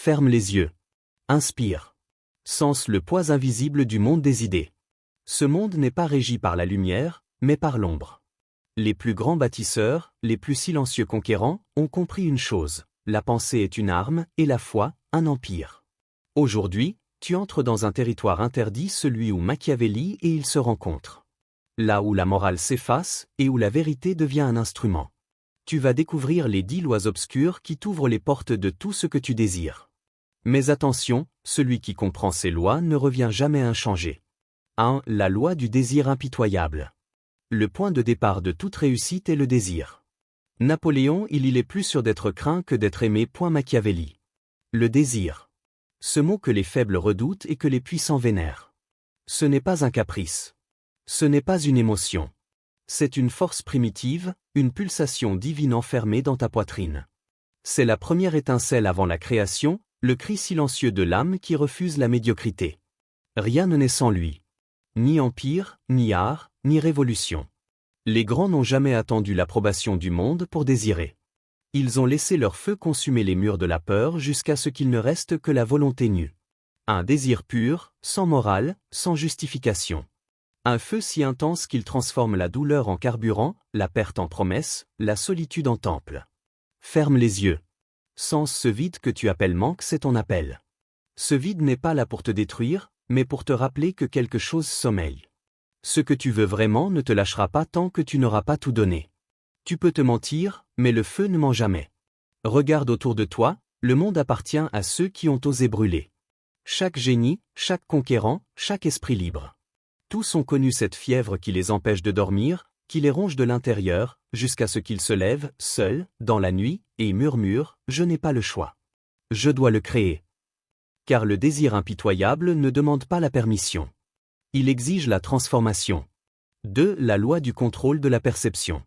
Ferme les yeux. Inspire. Sens le poids invisible du monde des idées. Ce monde n'est pas régi par la lumière, mais par l'ombre. Les plus grands bâtisseurs, les plus silencieux conquérants, ont compris une chose: la pensée est une arme, et la foi, un empire. Aujourd'hui, tu entres dans un territoire interdit, celui où Machiavelli et il se rencontrent. Là où la morale s'efface, et où la vérité devient un instrument. Tu vas découvrir les 10 lois obscures qui t'ouvrent les portes de tout ce que tu désires. Mais attention, celui qui comprend ces lois ne revient jamais inchangé. 1. La loi du désir impitoyable. Le point de départ de toute réussite est le désir. Napoléon, il est plus sûr d'être craint que d'être aimé. Machiavelli. Le désir. Ce mot que les faibles redoutent et que les puissants vénèrent. Ce n'est pas un caprice. Ce n'est pas une émotion. C'est une force primitive, une pulsation divine enfermée dans ta poitrine. C'est la première étincelle avant la création, le cri silencieux de l'âme qui refuse la médiocrité. Rien ne naît sans lui. Ni empire, ni art, ni révolution. Les grands n'ont jamais attendu l'approbation du monde pour désirer. Ils ont laissé leur feu consumer les murs de la peur jusqu'à ce qu'il ne reste que la volonté nue. Un désir pur, sans morale, sans justification. Un feu si intense qu'il transforme la douleur en carburant, la perte en promesse, la solitude en temple. Ferme les yeux. Sens ce vide que tu appelles manque, c'est ton appel. Ce vide n'est pas là pour te détruire, mais pour te rappeler que quelque chose sommeille. Ce que tu veux vraiment ne te lâchera pas tant que tu n'auras pas tout donné. Tu peux te mentir, mais le feu ne ment jamais. Regarde autour de toi, le monde appartient à ceux qui ont osé brûler. Chaque génie, chaque conquérant, chaque esprit libre. Tous ont connu cette fièvre qui les empêche de dormir, qui les ronge de l'intérieur, jusqu'à ce qu'ils se lèvent, seuls, dans la nuit, et murmurent « Je n'ai pas le choix. Je dois le créer. » Car le désir impitoyable ne demande pas la permission. Il exige la transformation. 2. La loi du contrôle de la perception.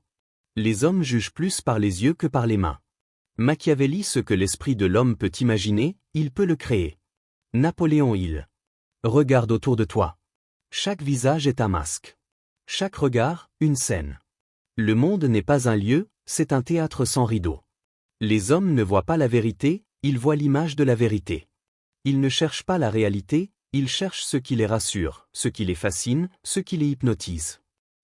Les hommes jugent plus par les yeux que par les mains. Machiavelli, ce que l'esprit de l'homme peut imaginer, il peut le créer. Napoléon, il. Regarde autour de toi. Chaque visage est un masque. Chaque regard, une scène. Le monde n'est pas un lieu, c'est un théâtre sans rideau. Les hommes ne voient pas la vérité, ils voient l'image de la vérité. Ils ne cherchent pas la réalité, ils cherchent ce qui les rassure, ce qui les fascine, ce qui les hypnotise.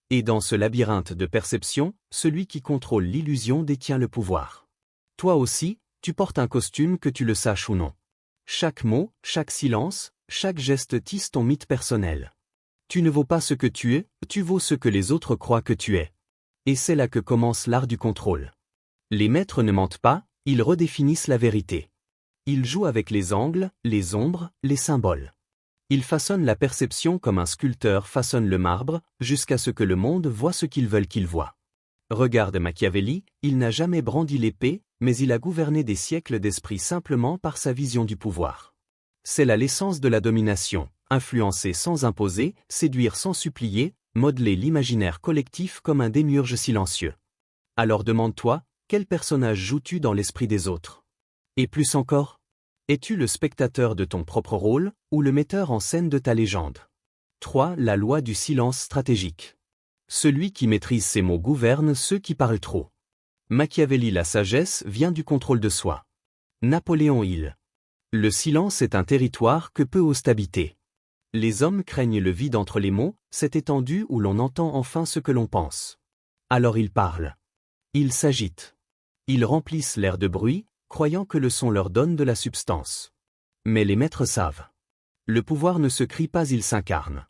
Et dans ce labyrinthe de perception, celui qui contrôle l'illusion détient le pouvoir. Toi aussi, tu portes un costume que tu le saches ou non. Chaque mot, chaque silence, chaque geste tisse ton mythe personnel. Tu ne vaux pas ce que tu es, tu vaux ce que les autres croient que tu es. Et c'est là que commence l'art du contrôle. Les maîtres ne mentent pas, ils redéfinissent la vérité. Ils jouent avec les angles, les ombres, les symboles. Ils façonnent la perception comme un sculpteur façonne le marbre, jusqu'à ce que le monde voie ce qu'ils veulent qu'il voie. Regarde Machiavelli, il n'a jamais brandi l'épée, mais il a gouverné des siècles d'esprit simplement par sa vision du pouvoir. C'est là l'essence de la domination, influencer sans imposer, séduire sans supplier, modeler l'imaginaire collectif comme un démiurge silencieux. Alors demande-toi, quel personnage joues-tu dans l'esprit des autres? Et plus encore, es-tu le spectateur de ton propre rôle, ou le metteur en scène de ta légende? 3. La loi du silence stratégique. Celui qui maîtrise ses mots gouverne ceux qui parlent trop. Machiavelli, la sagesse vient du contrôle de soi. Napoléon, il. Le silence est un territoire que peu osent habiter. Les hommes craignent le vide entre les mots, cette étendue où l'on entend enfin ce que l'on pense. Alors ils parlent. Ils s'agitent. Ils remplissent l'air de bruit, croyant que le son leur donne de la substance. Mais les maîtres savent. Le pouvoir ne se crie pas, il s'incarne.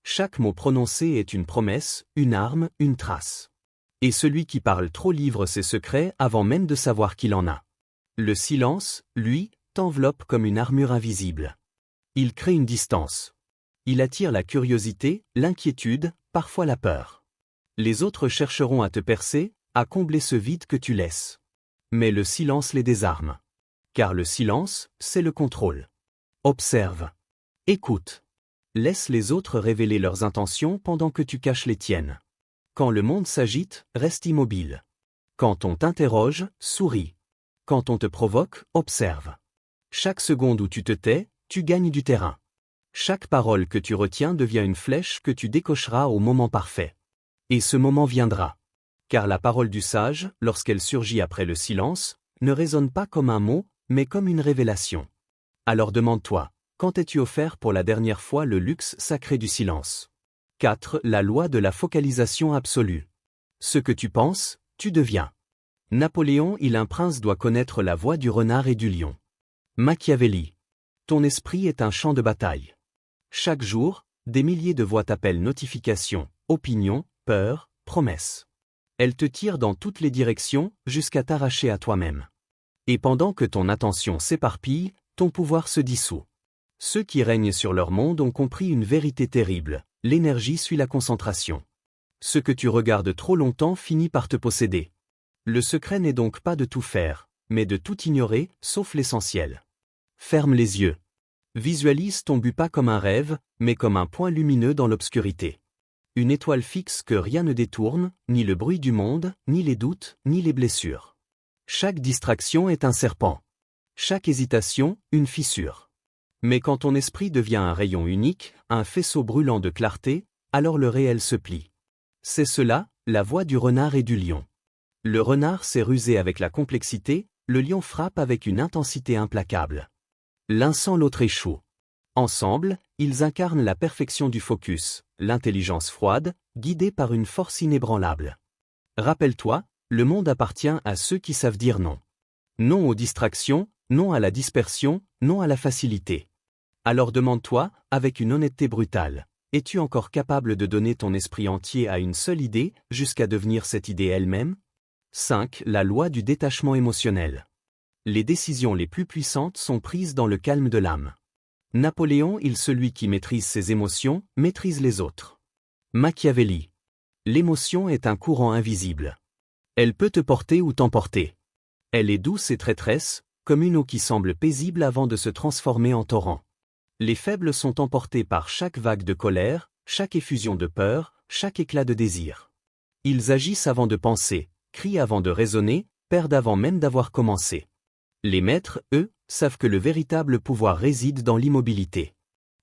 Chaque mot prononcé est une promesse, une arme, une trace. Et celui qui parle trop livre ses secrets avant même de savoir qu'il en a. Le silence, lui, t'enveloppe comme une armure invisible. Il crée une distance. Il attire la curiosité, l'inquiétude, parfois la peur. Les autres chercheront à te percer, à combler ce vide que tu laisses. Mais le silence les désarme. Car le silence, c'est le contrôle. Observe. Écoute. Laisse les autres révéler leurs intentions pendant que tu caches les tiennes. Quand le monde s'agite, reste immobile. Quand on t'interroge, souris. Quand on te provoque, observe. Chaque seconde où tu te tais, tu gagnes du terrain. Chaque parole que tu retiens devient une flèche que tu décocheras au moment parfait. Et ce moment viendra. Car la parole du sage, lorsqu'elle surgit après le silence, ne résonne pas comme un mot, mais comme une révélation. Alors demande-toi, quand t'es-tu offert pour la dernière fois le luxe sacré du silence? 4. La loi de la focalisation absolue. Ce que tu penses, tu deviens. Napoléon, un prince doit connaître la voix du renard et du lion. Machiavelli. Ton esprit est un champ de bataille. Chaque jour, des milliers de voix t'appellent notifications, opinions, peurs, promesses. Elles te tirent dans toutes les directions, jusqu'à t'arracher à toi-même. Et pendant que ton attention s'éparpille, ton pouvoir se dissout. Ceux qui règnent sur leur monde ont compris une vérité terrible, l'énergie suit la concentration. Ce que tu regardes trop longtemps finit par te posséder. Le secret n'est donc pas de tout faire, mais de tout ignorer, sauf l'essentiel. Ferme les yeux. Visualise ton but pas comme un rêve, mais comme un point lumineux dans l'obscurité. Une étoile fixe que rien ne détourne, ni le bruit du monde, ni les doutes, ni les blessures. Chaque distraction est un serpent. Chaque hésitation, une fissure. Mais quand ton esprit devient un rayon unique, un faisceau brûlant de clarté, alors le réel se plie. C'est cela, la voix du renard et du lion. Le renard s'est rusé avec la complexité, le lion frappe avec une intensité implacable. L'un sans l'autre échoue. Ensemble, ils incarnent la perfection du focus, l'intelligence froide, guidée par une force inébranlable. Rappelle-toi, le monde appartient à ceux qui savent dire non. Non aux distractions, non à la dispersion, non à la facilité. Alors demande-toi, avec une honnêteté brutale, es-tu encore capable de donner ton esprit entier à une seule idée, jusqu'à devenir cette idée elle-même? 5. La loi du détachement émotionnel. Les décisions les plus puissantes sont prises dans le calme de l'âme. Napoléon, celui qui maîtrise ses émotions, maîtrise les autres. Machiavelli. L'émotion est un courant invisible. Elle peut te porter ou t'emporter. Elle est douce et traîtresse, comme une eau qui semble paisible avant de se transformer en torrent. Les faibles sont emportés par chaque vague de colère, chaque effusion de peur, chaque éclat de désir. Ils agissent avant de penser, crient avant de raisonner, perdent avant même d'avoir commencé. Les maîtres, eux, savent que le véritable pouvoir réside dans l'immobilité.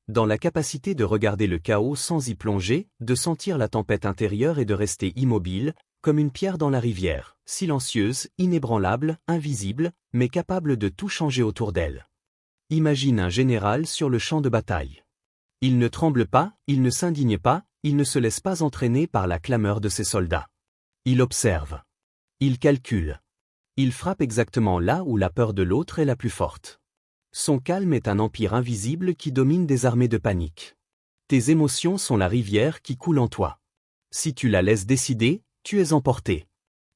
Dans la capacité de regarder le chaos sans y plonger, de sentir la tempête intérieure et de rester immobile, comme une pierre dans la rivière, silencieuse, inébranlable, invisible, mais capable de tout changer autour d'elle. Imagine un général sur le champ de bataille. Il ne tremble pas, il ne s'indigne pas, il ne se laisse pas entraîner par la clameur de ses soldats. Il observe. Il calcule. Il frappe exactement là où la peur de l'autre est la plus forte. Son calme est un empire invisible qui domine des armées de panique. Tes émotions sont la rivière qui coule en toi. Si tu la laisses décider, tu es emporté.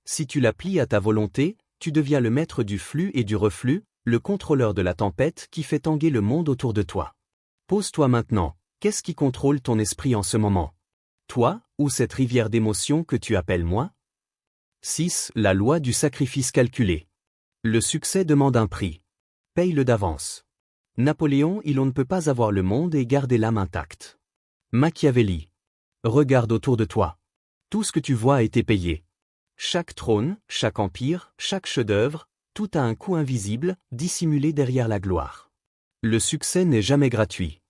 Si tu la plies à ta volonté, tu deviens le maître du flux et du reflux, le contrôleur de la tempête qui fait tanguer le monde autour de toi. Pose-toi maintenant, qu'est-ce qui contrôle ton esprit en ce moment? Toi, ou cette rivière d'émotions que tu appelles moi? 6. La loi du sacrifice calculé. Le succès demande un prix. Paye-le d'avance. Napoléon, on ne peut pas avoir le monde et garder l'âme intacte. Machiavelli. Regarde autour de toi. Tout ce que tu vois a été payé. Chaque trône, chaque empire, chaque chef-d'œuvre, tout a un coût invisible, dissimulé derrière la gloire. Le succès n'est jamais gratuit.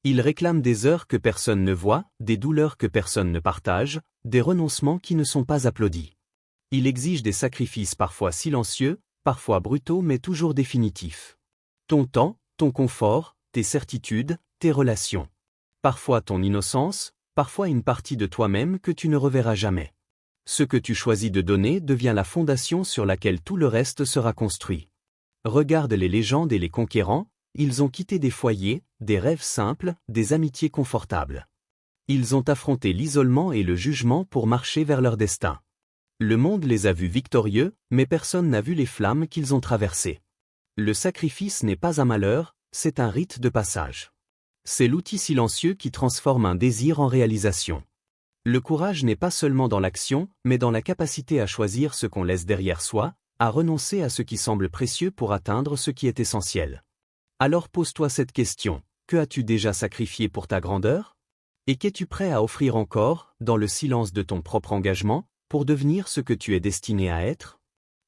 Il réclame des heures que personne ne voit, des douleurs que personne ne partage, des renoncements qui ne sont pas applaudis. Il exige des sacrifices parfois silencieux, parfois brutaux mais toujours définitifs. Ton temps, ton confort, tes certitudes, tes relations. Parfois ton innocence, parfois une partie de toi-même que tu ne reverras jamais. Ce que tu choisis de donner devient la fondation sur laquelle tout le reste sera construit. Regarde les légendes et les conquérants, ils ont quitté des foyers, des rêves simples, des amitiés confortables. Ils ont affronté l'isolement et le jugement pour marcher vers leur destin. Le monde les a vus victorieux, mais personne n'a vu les flammes qu'ils ont traversées. Le sacrifice n'est pas un malheur, c'est un rite de passage. C'est l'outil silencieux qui transforme un désir en réalisation. Le courage n'est pas seulement dans l'action, mais dans la capacité à choisir ce qu'on laisse derrière soi, à renoncer à ce qui semble précieux pour atteindre ce qui est essentiel. Alors pose-toi cette question, que as-tu déjà sacrifié pour ta grandeur? Et qu'es-tu prêt à offrir encore, dans le silence de ton propre engagement, pour devenir ce que tu es destiné à être?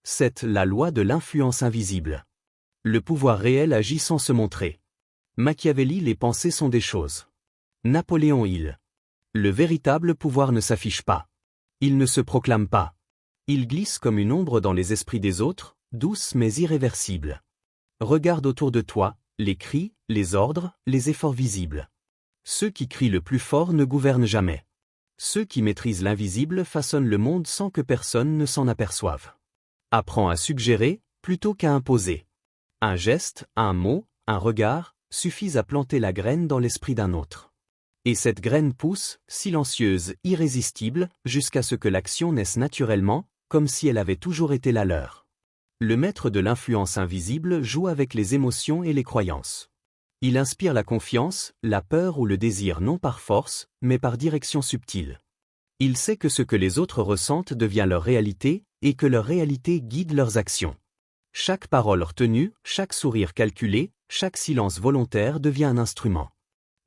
7. La loi de l'influence invisible. Le pouvoir réel agit sans se montrer. Machiavelli, les pensées sont des choses. Napoléon, le véritable pouvoir ne s'affiche pas. Il ne se proclame pas. Il glisse comme une ombre dans les esprits des autres, douce mais irréversible. Regarde autour de toi, Les cris, les ordres, les efforts visibles. Ceux qui crient le plus fort ne gouvernent jamais. Ceux qui maîtrisent l'invisible façonnent le monde sans que personne ne s'en aperçoive. Apprends à suggérer, plutôt qu'à imposer. Un geste, un mot, un regard, suffisent à planter la graine dans l'esprit d'un autre. Et cette graine pousse, silencieuse, irrésistible, jusqu'à ce que l'action naisse naturellement, comme si elle avait toujours été la leur. Le maître de l'influence invisible joue avec les émotions et les croyances. Il inspire la confiance, la peur ou le désir non par force, mais par direction subtile. Il sait que ce que les autres ressentent devient leur réalité, et que leur réalité guide leurs actions. Chaque parole retenue, chaque sourire calculé, chaque silence volontaire devient un instrument.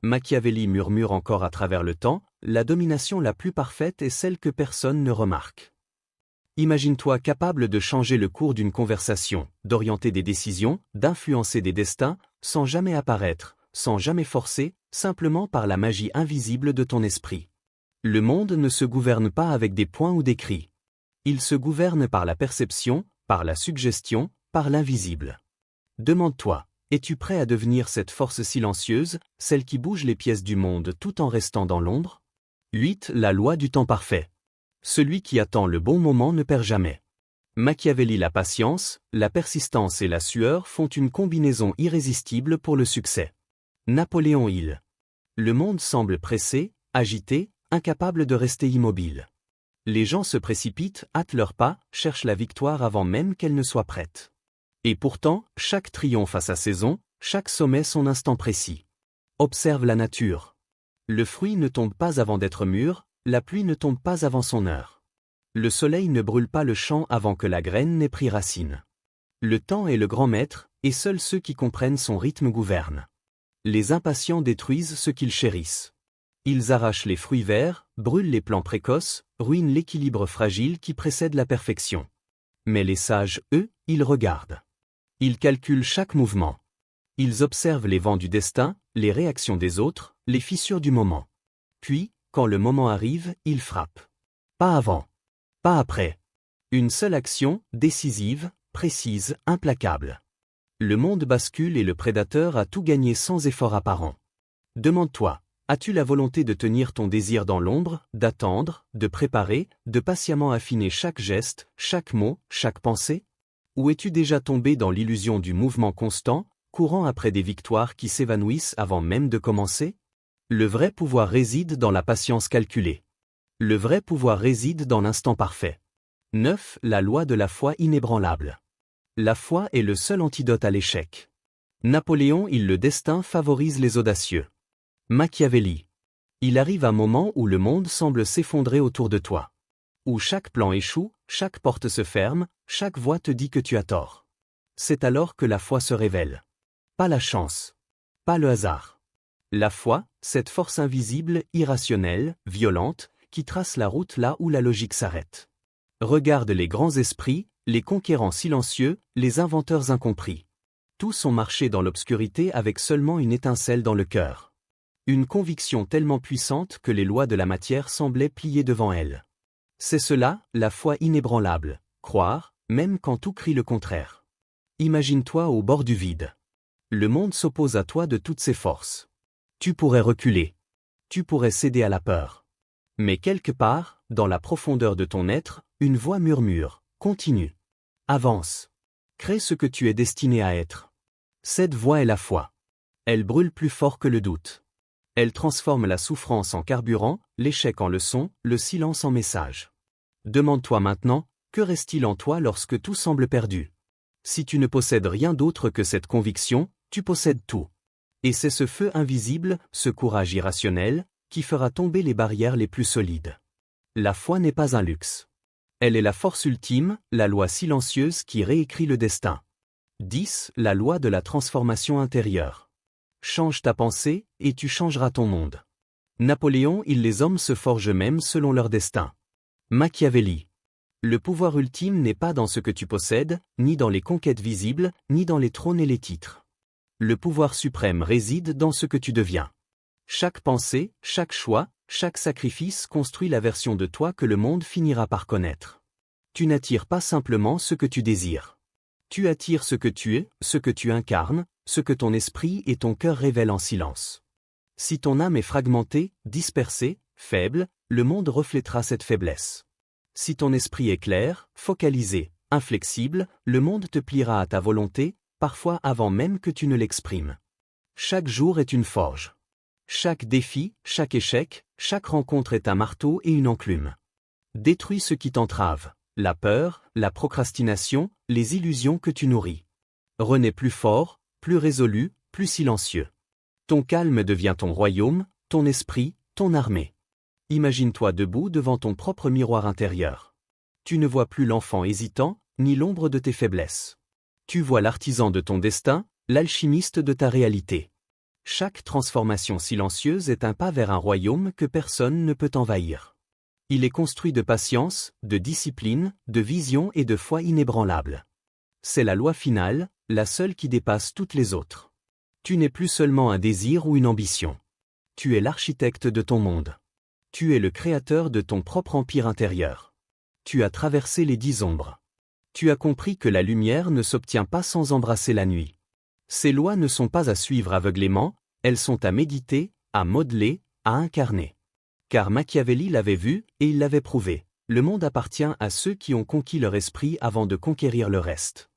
Machiavelli murmure encore à travers le temps, la domination la plus parfaite est celle que personne ne remarque. Imagine-toi capable de changer le cours d'une conversation, d'orienter des décisions, d'influencer des destins, sans jamais apparaître, sans jamais forcer, simplement par la magie invisible de ton esprit. Le monde ne se gouverne pas avec des points ou des cris. Il se gouverne par la perception, par la suggestion, par l'invisible. Demande-toi, es-tu prêt à devenir cette force silencieuse, celle qui bouge les pièces du monde tout en restant dans l'ombre? 8. La loi du temps parfait. Celui qui attend le bon moment ne perd jamais. Machiavelli, la patience, la persistance et la sueur font une combinaison irrésistible pour le succès. Napoléon Hill. Le monde semble pressé, agité, incapable de rester immobile. Les gens se précipitent, hâtent leurs pas, cherchent la victoire avant même qu'elle ne soit prête. Et pourtant, chaque triomphe a sa saison, chaque sommet son instant précis. Observe la nature. Le fruit ne tombe pas avant d'être mûr, la pluie ne tombe pas avant son heure. Le soleil ne brûle pas le champ avant que la graine n'ait pris racine. Le temps est le grand maître, et seuls ceux qui comprennent son rythme gouvernent. Les impatients détruisent ce qu'ils chérissent. Ils arrachent les fruits verts, brûlent les plants précoces, ruinent l'équilibre fragile qui précède la perfection. Mais les sages, eux, ils regardent. Ils calculent chaque mouvement. Ils observent les vents du destin, les réactions des autres, les fissures du moment. Puis, quand le moment arrive, ils frappent. Pas avant. Pas après. Une seule action, décisive, précise, implacable. Le monde bascule et le prédateur a tout gagné sans effort apparent. Demande-toi, as-tu la volonté de tenir ton désir dans l'ombre, d'attendre, de préparer, de patiemment affiner chaque geste, chaque mot, chaque pensée? Ou es-tu déjà tombé dans l'illusion du mouvement constant, courant après des victoires qui s'évanouissent avant même de commencer? Le vrai pouvoir réside dans la patience calculée. Le vrai pouvoir réside dans l'instant parfait. 9. La loi de la foi inébranlable. La foi est le seul antidote à l'échec. Napoléon, le destin favorise les audacieux. Machiavelli. Il arrive un moment où le monde semble s'effondrer autour de toi. Où chaque plan échoue, chaque porte se ferme, chaque voix te dit que tu as tort. C'est alors que la foi se révèle. Pas la chance. Pas le hasard. La foi, cette force invisible, irrationnelle, violente, qui trace la route là où la logique s'arrête. Regarde les grands esprits, les conquérants silencieux, les inventeurs incompris. Tous ont marché dans l'obscurité avec seulement une étincelle dans le cœur. Une conviction tellement puissante que les lois de la matière semblaient pliées devant elle. C'est cela, la foi inébranlable, croire, même quand tout crie le contraire. Imagine-toi au bord du vide. Le monde s'oppose à toi de toutes ses forces. Tu pourrais reculer. Tu pourrais céder à la peur. Mais quelque part, dans la profondeur de ton être, une voix murmure, continue. Avance. Crée ce que tu es destiné à être. Cette voix est la foi. Elle brûle plus fort que le doute. Elle transforme la souffrance en carburant, l'échec en leçon, le silence en message. Demande-toi maintenant, que reste-t-il en toi lorsque tout semble perdu? Si tu ne possèdes rien d'autre que cette conviction, tu possèdes tout. Et c'est ce feu invisible, ce courage irrationnel, qui fera tomber les barrières les plus solides. La foi n'est pas un luxe. Elle est la force ultime, la loi silencieuse qui réécrit le destin. 10. La loi de la transformation intérieure. Change ta pensée, et tu changeras ton monde. Napoléon, les hommes se forgent eux-mêmes selon leur destin. Machiavelli. Le pouvoir ultime n'est pas dans ce que tu possèdes, ni dans les conquêtes visibles, ni dans les trônes et les titres. Le pouvoir suprême réside dans ce que tu deviens. Chaque pensée, chaque choix, chaque sacrifice construit la version de toi que le monde finira par connaître. Tu n'attires pas simplement ce que tu désires. Tu attires ce que tu es, ce que tu incarnes, ce que ton esprit et ton cœur révèlent en silence. Si ton âme est fragmentée, dispersée, faible, le monde reflètera cette faiblesse. Si ton esprit est clair, focalisé, inflexible, le monde te pliera à ta volonté, parfois avant même que tu ne l'exprimes. Chaque jour est une forge. Chaque défi, chaque échec, chaque rencontre est un marteau et une enclume. Détruis ce qui t'entrave, la peur, la procrastination, les illusions que tu nourris. Renais plus fort, plus résolu, plus silencieux. Ton calme devient ton royaume, ton esprit, ton armée. Imagine-toi debout devant ton propre miroir intérieur. Tu ne vois plus l'enfant hésitant, ni l'ombre de tes faiblesses. Tu vois l'artisan de ton destin, l'alchimiste de ta réalité. Chaque transformation silencieuse est un pas vers un royaume que personne ne peut envahir. Il est construit de patience, de discipline, de vision et de foi inébranlable. C'est la loi finale, la seule qui dépasse toutes les autres. Tu n'es plus seulement un désir ou une ambition. Tu es l'architecte de ton monde. Tu es le créateur de ton propre empire intérieur. Tu as traversé les 10 ombres. Tu as compris que la lumière ne s'obtient pas sans embrasser la nuit. Ces lois ne sont pas à suivre aveuglément, elles sont à méditer, à modeler, à incarner. Car Machiavelli l'avait vu, et il l'avait prouvé. Le monde appartient à ceux qui ont conquis leur esprit avant de conquérir le reste.